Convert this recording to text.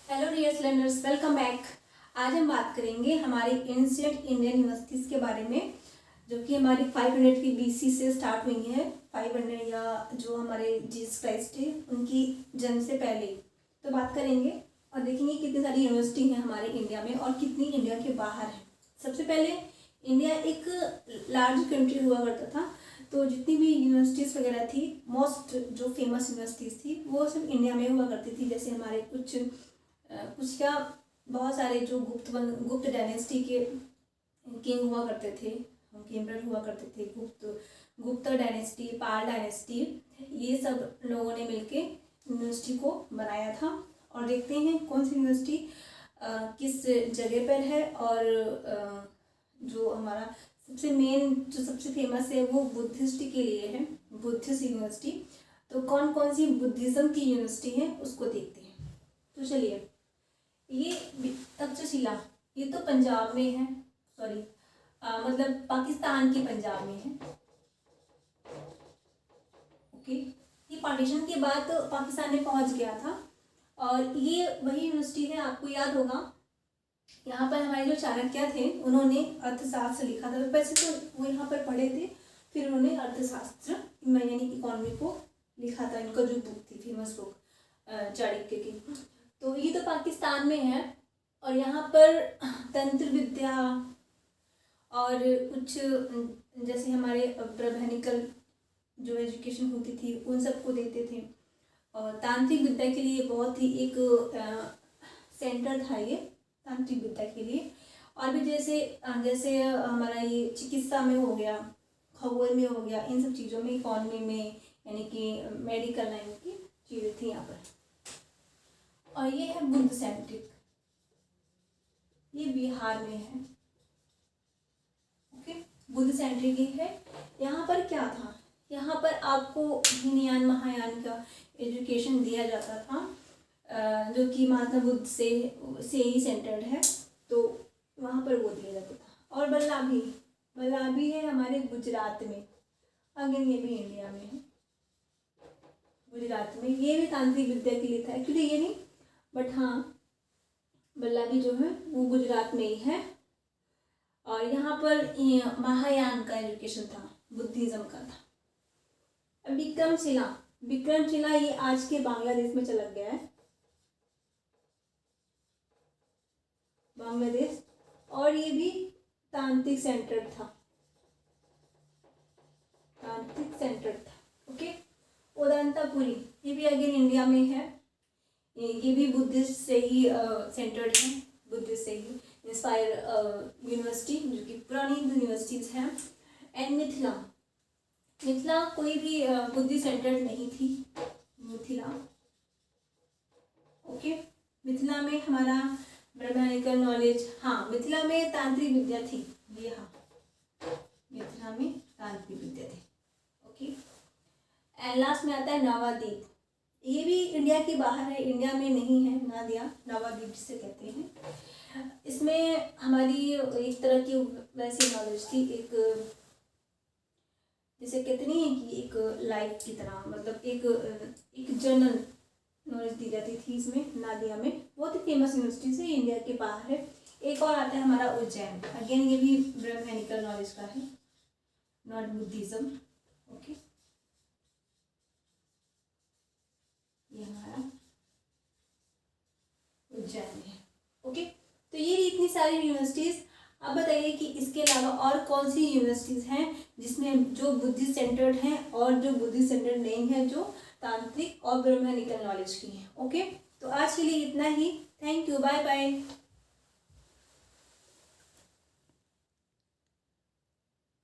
Hello dear learners, welcome back. आज हम बात करेंगे हमारी एंशिएंट इंडियन यूनिवर्सिटीज़ के बारे में, जो कि हमारी 500 की बीसी से स्टार्ट हुई है। 500 या जो हमारे जीसस क्राइस्ट थे उनकी जन्म से पहले तो बात करेंगे और देखेंगे कितनी सारी यूनिवर्सिटी हैं हमारे इंडिया में और कितनी इंडिया के बाहर हैं। सबसे पहले इंडिया एक लार्ज कंट्री हुआ करता था, तो जितनी भी यूनिवर्सिटीज़ वगैरह थी, मोस्ट जो फेमस यूनिवर्सिटीज़ थी वो सिर्फ इंडिया में हुआ करती थी। जैसे हमारे कुछ क्या बहुत सारे जो गुप्त डायनेस्टी के किंग हुआ करते थे, उनके एम्परर हुआ करते थे। गुप्त डायनेस्टी, पाल डायनेस्टी, ये सब लोगों ने मिलके यूनिवर्सिटी को बनाया था। और देखते हैं कौन सी यूनिवर्सिटी किस जगह पर है। और जो हमारा सबसे मेन जो सबसे फेमस है वो बुद्धिस्ट के लिए है, बुद्धिस्ट यूनिवर्सिटी। तो कौन कौन सी बुद्धिज़्म की यूनिवर्सिटी है उसको देखते हैं। तो चलिए, ये तक्षशिला ये तो पंजाब में है, सॉरी मतलब पाकिस्तान के पंजाब में है। ओके, ये पार्टीशन के बाद तो पाकिस्तान में पहुंच गया था। और ये वही यूनिवर्सिटी है, आपको याद होगा यहाँ पर हमारे जो चाणक्य थे उन्होंने अर्थशास्त्र लिखा था। वैसे तो वो यहाँ पर पढ़े थे, फिर उन्होंने अर्थशास्त्र यानी इकोनॉमी को लिखा था। इनका जो बुक थी, फेमस बुक चाणक्य की। तो ये तो पाकिस्तान में है। और यहाँ पर तंत्र विद्या और कुछ जैसे हमारे ब्रह्मनिकल जो एजुकेशन होती थी उन सबको देते थे। और तांत्रिक विद्या के लिए बहुत ही एक सेंटर था ये, तांत्रिक विद्या के लिए। और भी जैसे जैसे हमारा ये चिकित्सा में हो गया, खगोल में हो गया, इन सब चीज़ों में, इकोनॉमी में, यानी कि मेडिकल लाइन की चीज़ें थी यहाँ पर। और ये है बुद्ध सेंट्रिक, ये बिहार में है। ओके, बुद्ध सेंट्रिक ये है। यहाँ पर क्या था, यहाँ पर आपको हीनयान महायान का एजुकेशन दिया जाता था, जो कि महात्मा बुद्ध से ही सेंटर्ड है, तो वहाँ पर वो दिया जाता था। और बल्लाभी है हमारे गुजरात में, अगेन ये भी इंडिया में है, गुजरात में। ये भी तांत्रिक विद्या के लिए था, एक्चुअली ये नहीं, बट हाँ बल्लाभी जो है वो गुजरात में ही है। और यहाँ पर महायान का एजुकेशन था, बुद्धिज्म का था। विक्रमशिला ये आज के बांग्लादेश में चला गया है, बांग्लादेश। और ये भी तांत्रिक सेंटर था, ओके। उदंतापुरी ये भी अगेन इंडिया में है, ये भी बुद्धिस्ट से ही सेंटर्ड है, बुद्धिस्ट से ही इंस्पायर यूनिवर्सिटी, जो कि पुरानी यूनिवर्सिटीज़ हैं। एंड मिथिला कोई भी बुद्धिस्ट सेंटर्ड नहीं थी, मिथिला। ओके, मिथिला में हमारा ब्रह्मनिकल नॉलेज, हाँ मिथिला में तांत्रिक विद्या थी, ये हाँ मिथिला में तांत्रिक विद्या थी। ओके, एंड लास्ट में आता है नवाद्वीप। ये भी इंडिया के बाहर है, इंडिया में नहीं है। नवाद्वीप जिसे कहते हैं। इसमें हमारी एक तरह की वैसी नॉलेज थी, एक जैसे कहते नहीं है कि एक लाइफ की तरह, मतलब एक जनरल नॉलेज दी जाती थी इसमें, नादिया में। बहुत ही फेमस यूनिवर्सिटी से इंडिया के बाहर है। एक और आता है हमारा उज्जैन, अगेन ये भी ब्रह्मनिकल नॉलेज का है, नॉट बुद्धिज्म। ओके, ये हमारा उज्जैन है। ओके, तो ये इतनी सारी यूनिवर्सिटीज़। अब बताइए कि इसके अलावा और कौन सी यूनिवर्सिटीज़ हैं जिसमें जो बुद्धिस्ट सेंटर्ड हैं और जो बुद्धिस्ट सेंटर्ड नहीं है, जो तांत्रिक और ब्रह्मनिकल नॉलेज की हैं। ओके, तो आज के लिए इतना ही। Thank you, bye bye.